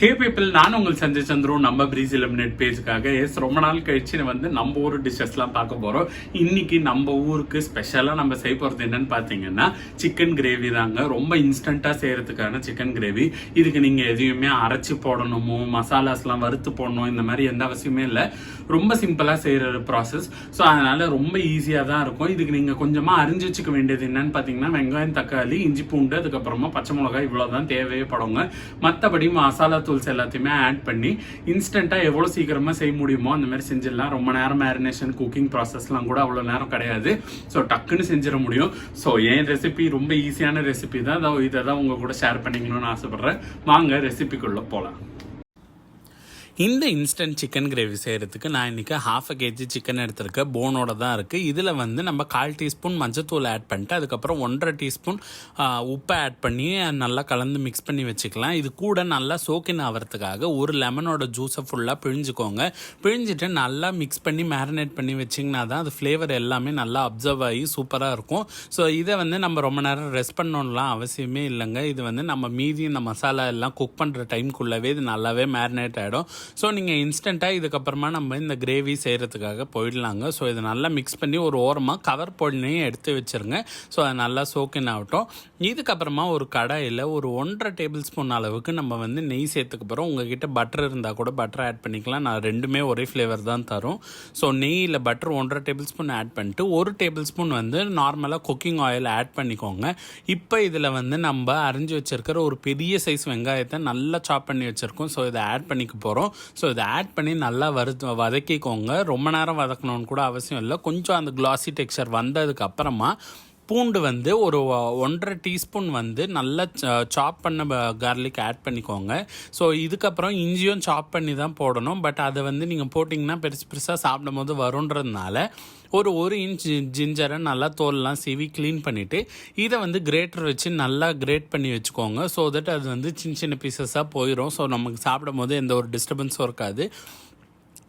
ஹே people, நான் உங்கள் சஞ்சய் சந்துரு. நம்ம பிரீஸ் எலிமினேட் பேஜுக்காக ரொம்ப நாள் கழிச்சு நம்ம ஊர் டிஷ்ஷஸ்லாம் பார்க்க போகிறோம். இன்னைக்கு நம்ம ஊருக்கு ஸ்பெஷலாக நம்ம செய்ய போகிறது என்னன்னு பார்த்தீங்கன்னா சிக்கன் கிரேவி தாங்க. ரொம்ப இன்ஸ்டண்ட்டாக செய்கிறதுக்கான சிக்கன் கிரேவி. இதுக்கு நீங்கள் எதையுமே அரைச்சி போடணுமோ மசாலாஸ்லாம் வறுத்து போடணும் இந்த மாதிரி எந்த அவசியமே இல்லை. ரொம்ப சிம்பிளாக செய்கிற ப்ராசஸ். ஸோ அதனால் ரொம்ப ஈஸியாக தான் இருக்கும். இதுக்கு நீங்கள் கொஞ்சமாக அரிஞ்சு வச்சுக்க வேண்டியது என்னன்னு பார்த்தீங்கன்னா வெங்காயம், தக்காளி, இஞ்சி பூண்டு, அதுக்கப்புறமா பச்சை மிளகாய், இவ்வளோதான் தேவைப்படுங்க. மற்றபடி மசாலா தூள்ஸ் எல்லாத்தையுமே ஆட் பண்ணி இன்ஸ்டண்ட்டாக எவ்வளோ சீக்கிரமாக செய்ய முடியுமோ அந்த மாதிரி செஞ்சிடலாம். ரொம்ப நேரம் மேரினேஷன், குக்கிங் ப்ராசஸ்லாம் கூட அவ்வளோ நேரம் கிடையாது. ஸோ டக்குன்னு செஞ்சிட முடியும். ஸோ என் ரெசிபி ரொம்ப ஈஸியான ரெசிபி தான். இதை தான் உங்கள் கூட ஷேர் பண்ணிக்கணும்னு ஆசைப்பட்றேன். வாங்க ரெசிபிக்குள்ளே போகலாம். இந்த இன்ஸ்டன்ட் சிக்கன் கிரேவி செய்கிறதுக்கு நான் இன்றைக்கி 1/2 kg சிக்கன் எடுத்திருக்கேன். போனோட தான் இருக்குது. இதில் நம்ம 1/4 டீஸ்பூன் மஞ்சத்தூள் ஆட் பண்ணிட்டு அதுக்கப்புறம் 1.5 டீஸ்பூன் உப்பை ஆட் பண்ணி நல்லா கலந்து மிக்ஸ் பண்ணி வச்சுக்கலாம். இது கூட நல்லா சோக்கின் ஆகிறதுக்காக ஒரு லெமனோட ஜூஸை ஃபுல்லாக பிழிஞ்சுக்கோங்க. பிழிஞ்சிட்டு நல்லா மிக்ஸ் பண்ணி மேரினேட் பண்ணி வச்சிங்கன்னா தான் அது ஃப்ளேவர் எல்லாமே நல்லா அப்சர்வ் ஆகி சூப்பராக இருக்கும். ஸோ இதை நம்ம ரொம்ப நேரம் ரெஸ்ட் பண்ணணும்லாம் அவசியமே இல்லைங்க. இது நம்ம மீதி இந்த மசாலா எல்லாம் குக் பண்ணுற டைமுக்குள்ளவே இது நல்லாவே மேரினேட் ஆகிடும். ஸோ நீங்கள் இன்ஸ்டண்ட்டாக இதுக்கப்புறமா நம்ம இந்த கிரேவி செய்கிறதுக்காக போயிடலாங்க. ஸோ இதை நல்லா மிக்ஸ் பண்ணி ஒரு ஓரமாக கவர் பொடினையும் எடுத்து வச்சுருங்க. ஸோ அது நல்லா சோக்கின் ஆகட்டும். இதுக்கப்புறமா ஒரு கடாயில் ஒரு 1.5 டேபிள் ஸ்பூன் அளவுக்கு நம்ம நெய் சேர்த்துக்க போகிறோம். உங்ககிட்ட பட்டர் இருந்தால் கூட பட்டர் ஆட் பண்ணிக்கலாம். நான் ரெண்டுமே ஒரே ஃப்ளேவர் தான் தரும். ஸோ நெய்யில் பட்டர் 1.5 டேபிள் ஸ்பூன் ஆட் பண்ணிட்டு 1 டேபிள் ஸ்பூன் நார்மலாக குக்கிங் ஆயில் ஆட் பண்ணிக்கோங்க. இப்போ இதில் நம்ம அரிஞ்சு வச்சுருக்கிற ஒரு பெரிய சைஸ் வெங்காயத்தை நல்லா சாப் பண்ணி வச்சுருக்கோம். ஸோ இதை ஆட் பண்ணிக்க போகிறோம். ஸோ இதை ஆட் பண்ணி நல்லா வதக்கிக்கோங்க. ரொம்ப நேரம் வதக்கணும்னு கூட அவசியம் இல்லை. கொஞ்சம் அந்த கிளாசி டெக்ஸ்சர் வந்ததுக்கு அப்புறமா பூண்டு ஒரு 1.5 டீஸ்பூன் நல்லா சாப் பண்ண கார்லிக் ஆட் பண்ணிக்கோங்க. ஸோ இதுக்கப்புறம் இஞ்சியும் சாப் பண்ணி தான் போடணும். பட் அதை நீங்கள் போட்டிங்கன்னா பெருசாக சாப்பிடும் போது வருன்றதுனால ஒரு இன்ச் ஜிஞ்சரை நல்லா தோல்லாம் சீவி க்ளீன் பண்ணிவிட்டு இதை கிரேட்டர் வச்சு நல்லா கிரேட் பண்ணி வச்சுக்கோங்க. ஸோ தட் அது சின்ன பீசஸாக போயிடும். ஸோ நமக்கு சாப்பிடும் போது எந்த ஒரு டிஸ்டர்பன்ஸும் இருக்காது.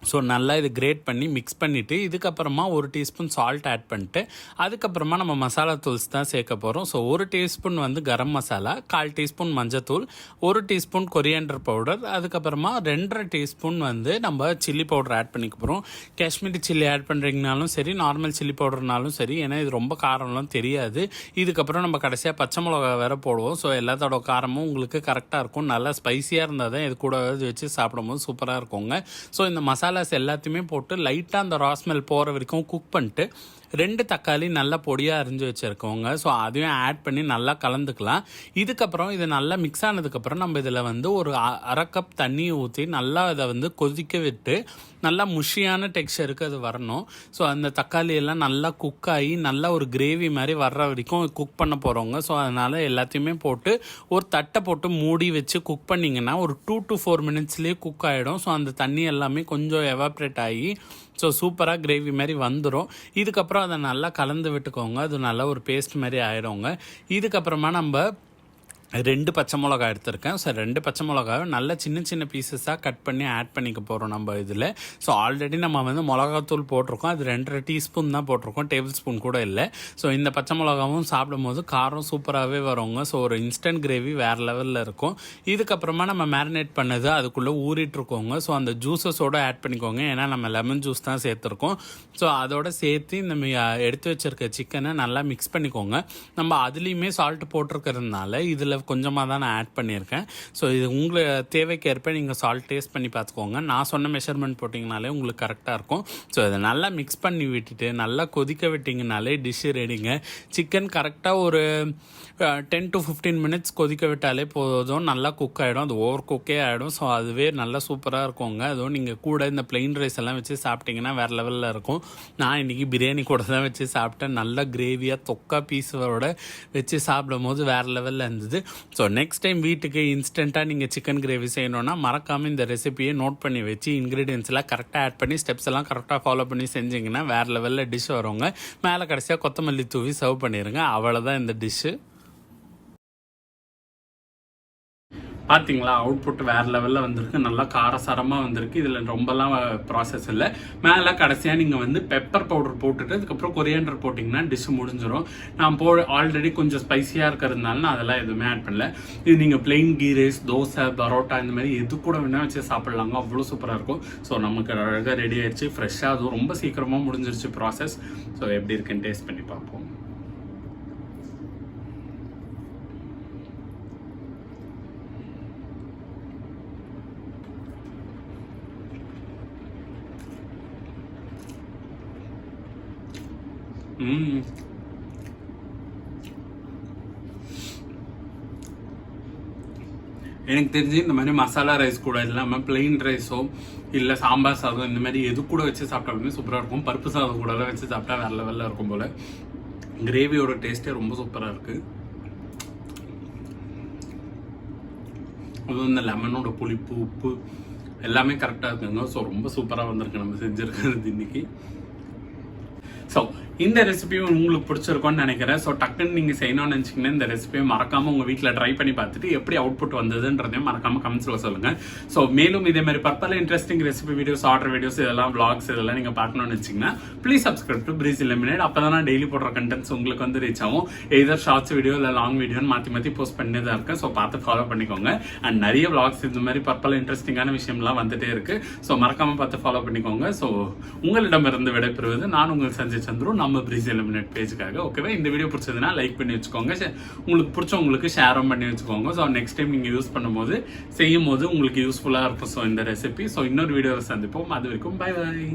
ஸோ நல்லா இது கிரேட் பண்ணி மிக்ஸ் பண்ணிவிட்டு இதுக்கப்புறமா 1 டீஸ்பூன் சால்ட் ஆட் பண்ணிட்டு அதுக்கப்புறமா நம்ம மசாலா தூள்ஸ் தான் சேர்க்க போகிறோம். So 1 teaspoon garam masala, 1/4 teaspoon மஞ்சத்தூள், 1 டீஸ்பூன் கொரியாண்டர் பவுடர், அதுக்கப்புறமா 2.5 டீஸ்பூன் நம்ம சில்லி பவுடர் ஆட் பண்ணிக்க போகிறோம். காஷ்மீரி சில்லி ஆட் பண்ணுறீங்கனாலும் சரி, நார்மல் சில்லி பவுடர்னாலும் சரி. ஏன்னா இது ரொம்ப காரம்லாம் தெரியாது. இதுக்கப்புறம் நம்ம கடைசியாக பச்சை மிளகா வேறு போடுவோம். ஸோ எல்லாத்தோட காரமும் உங்களுக்கு கரெக்டாக இருக்கும். நல்லா ஸ்பைஸியாக இருந்தால் தான் இது கூட வச்சு சாப்பிடும்போது சூப்பராக இருக்குங்க. ஸோ இந்த மசாலாஸ் எல்லாத்தையுமே போட்டு லைட்டாக அந்த ரா ஸ்மெல் போகிற வரைக்கும் குக் பண்ணிட்டு 2 தக்காளி நல்லா பொடியாக அரிஞ்சு வச்சுருக்கோங்க. ஸோ அதையும் ஆட் பண்ணி நல்லா கலந்துக்கலாம். இதுக்கப்புறம் இது நல்லா மிக்ஸ் ஆனதுக்கப்புறம் நம்ம இதில் ஒரு 1/2 கப் தண்ணி ஊற்றி நல்லா அதை கொதிக்க விட்டு நல்லா முஷியான டெக்ஸ்சருக்கு அது வரணும். ஸோ அந்த தக்காளி எல்லாம் நல்லா குக் ஆகி நல்லா ஒரு கிரேவி மாதிரி வர்ற வரைக்கும் குக் பண்ண போகிறோங்க. ஸோ அதனால் எல்லாத்தையுமே போட்டு ஒரு தட்டை போட்டு மூடி வச்சு குக் பண்ணிங்கன்னா ஒரு 2 to 4 மினிட்ஸ்லேயே குக் ஆகிடும். ஸோ அந்த தண்ணி எல்லாமே கொஞ்சம் எவாப்ரேட் ஆகி ஸோ சூப்பராக கிரேவி மாதிரி வந்துடும். இதுக்கப்புறம் அதை நல்லா கலந்து விட்டுக்கோங்க. அது நல்லா ஒரு பேஸ்ட் மாதிரி ஆகிடுங்க. இதுக்கப்புறமா நம்ம 2 பச்சை மிளகா எடுத்திருக்கேன். ஸோ 2 பச்சை மிளகாவை நல்லா சின்ன பீசஸாக கட் பண்ணி ஆட் பண்ணிக்க போகிறோம் நம்ம இதில். ஸோ ஆல்ரெடி நம்ம மிளகாத்தூள் போட்டிருக்கோம். அது 2.5 டீஸ்பூன் தான் போட்டிருக்கோம், டேபிள் ஸ்பூன் கூட இல்லை. ஸோ இந்த பச்சை மிளகாவும் சாப்பிடும் போது காரம் சூப்பராகவே வருங்க. ஸோ ஒரு இன்ஸ்டன்ட் கிரேவி வேறு லெவலில் இருக்கும். இதுக்கப்புறமா நம்ம மேரினேட் பண்ணது அதுக்குள்ளே ஊறிட்டுருக்கோங்க. ஸோ அந்த ஜூஸஸோடு ஆட் பண்ணிக்கோங்க. ஏன்னா நம்ம லெமன் ஜூஸ் தான் சேர்த்துருக்கோம். ஸோ அதோட சேர்த்து நம்ம எடுத்து வச்சுருக்க சிக்கனை நல்லா மிக்ஸ் பண்ணிக்கோங்க. நம்ம அதுலேயுமே சால்ட் போட்டிருக்கிறதுனால இதில் கொஞ்சமாக தான் நான் ஆட் பண்ணியிருக்கேன். ஸோ இது உங்களுக்கு தேவைக்கேற்ப நீங்கள் சால்ட் டேஸ்ட் பண்ணி பார்த்துக்கோங்க. நான் சொன்ன மெஷர்மெண்ட் போட்டிங்கனாலே உங்களுக்கு கரெக்டாக இருக்கும். ஸோ இதை நல்லா மிக்ஸ் பண்ணி விட்டுட்டு நல்லா கொதிக்க விட்டிங்கனாலே டிஷ்ஷு ரெடிங்க. சிக்கன் கரெக்டாக ஒரு 10 to 15 மினிட்ஸ் கொதிக்க விட்டாலே போதும். நல்லா குக் ஆகிடும். அது ஓவர் குக்கே ஆகிடும். ஸோ அதுவே நல்லா சூப்பராக இருக்குங்க. அதுவும் நீங்கள் கூட இந்த பிளெயின் ரைஸ் எல்லாம் வச்சு சாப்பிட்டிங்கன்னா வேறு லெவலில் இருக்கும். நான் இன்றைக்கி பிரியாணி கூட தான் வச்சு சாப்பிட்டேன். நல்லா கிரேவியாக தொக்கா பீஸோட வச்சு சாப்பிடும் போது வேறு லெவலில் இருந்தது. ஸோ நெக்ஸ்ட் டைம் வீட்டுக்கு இன்ஸ்டண்ட்டாக நீங்கள் சிக்கன் கிரேவி செய்யணுன்னா மறக்காமல் இந்த ரெசிபியை நோட் பண்ணி வச்சு இன்க்ரீடியன்ஸ் எல்லாம் கரெக்டாக ஆட் பண்ணி ஸ்டெப்ஸ் எல்லாம் கரெக்டாக ஃபாலோ பண்ணி செஞ்சிங்கன்னா வேறு லெவலில் டிஷ் வருவாங்க. மேலே கடைசியாக கொத்தமல்லி தூவி சர்வ் பண்ணிடுங்க. அவ்வளோதான் இந்த டிஷ்ஷு. பார்த்தீங்களா அவுட்புட் வேறு லெவலில் வந்திருக்கு, நல்லா காரசாரமாக வந்திருக்கு. இதில் ரொம்பலாம் ப்ராசஸ் இல்லை. மேலே கடைசியாக நீங்கள் வந்து பெப்பர் பவுடர் போட்டுட்டு அதுக்கப்புறம் கொரியாண்டர் போட்டிங்கன்னா டிஷ் முடிஞ்சிடும். நான் ஆல்ரெடி கொஞ்சம் ஸ்பைசியாக இருக்கிறதுனால நான் அதெல்லாம் எதுவுமே ஆட் பண்ணல. இது நீங்கள் பிளெயின் கீ ரைஸ், தோசை, பரோட்டா இந்த மாதிரி எது கூட வேணால் வச்சு சாப்பிட்லாங்க, அவ்வளோ சூப்பராக இருக்கும். ஸோ நமக்கு அழகாக ரெடி ஆயிடுச்சு, ஃப்ரெஷ்ஷாக, அதுவும் ரொம்ப சீக்கிரமாக முடிஞ்சிருச்சு ப்ராசஸ். ஸோ எப்படி இருக்குன்னு டேஸ்ட் பண்ணி பார்ப்போம். எனக்கு தெரிஞ்சு இந்த மாதிரி மசாலா ரைஸ் கூட இல்லாமல் பிளெயின் ரைஸோ இல்லை சாம்பார் சாதம் இந்த மாதிரி எது கூட வச்சு சாப்பிட்டாலுமே சூப்பராக இருக்கும். பருப்பு சாதம் கூட வச்சு சாப்பிட்டா வேற லெவலில் இருக்கும் போல். கிரேவியோட டேஸ்ட்டே ரொம்ப சூப்பராக இருக்குது. அதுவும் இந்த லெமனோட புளிப்பு, உப்பு எல்லாமே கரெக்டாக இருக்குங்க. ஸோ ரொம்ப சூப்பராக வந்திருக்கு நம்ம செஞ்சுருக்கிறது இன்னைக்கு. ஸோ இந்த ரெசிபியும் உங்களுக்கு பிடிச்சிருக்கோன்னு நினைக்கிறேன். ஸோ டக்குன்னு நீங்கள் செய்யணும்னு நினச்சிங்கன்னா இந்த ரெசிபியை மறக்காமல் உங்கள் வீட்டில் ட்ரை பண்ணி பார்த்துட்டு எப்படி அவுட்புட் வந்ததுன்றதையும் மறக்காமல் கமெண்ட்ஸில் சொல்லுங்கள். ஸோ மேலும் இதே மாதிரி பர்பல interesting recipe videos, order videos, இதெல்லாம் vlogs இதெல்லாம் நீங்கள் பார்க்கணும்னு வச்சிங்கன்னா please subscribe to Breeze Illuminate. அப்போ தான் நான் டெய்லி போடுற கண்டென்ட்ஸ் உங்களுக்கு வந்து ரீச் ஆகும். எதர் ஷார்ட்ஸ் வீடியோ இல்லை லாங் வீடியோன்னு மாற்றி போஸ்ட் பண்ணி தான் இருக்கேன். ஸோ பார்த்து ஃபாலோ பண்ணிக்கோங்க. அண்ட் நிறைய vlogs இந்த மாதிரி பர்பல இன்ட்ரெஸ்டிங்கான விஷயம்லாம் வந்துட்டே இருக்கு. ஸோ மறக்காமல் பார்த்து ஃபாலோ பண்ணிக்கோங்க. ஸோ உங்களிடமிருந்து விடைபெறுவது நான் உங்கள் சஞ்சய் சந்துரு, நம்ம பிரீஸ் இலுமினேட் பேஜுக்காக. ஓகேவா? இந்த வீடியோ பிடிச்சதுன்னா லைக் பண்ணி வச்சுக்கோங்க, உங்களுக்கு பிடிச்சவங்களுக்கு ஷேரும் பண்ணி வச்சுக்கோங்க. ஸோ நெக்ஸ்ட் டைம் நீங்கள் யூஸ் பண்ணும்போது செய்யும் போது உங்களுக்கு யூஸ்ஃபுல்லாக இருக்கும் ஸோ இந்த ரெசிபி. ஸோ இன்னொரு வீடியோவை சந்திப்போம். அது வரைக்கும் பை பாய்.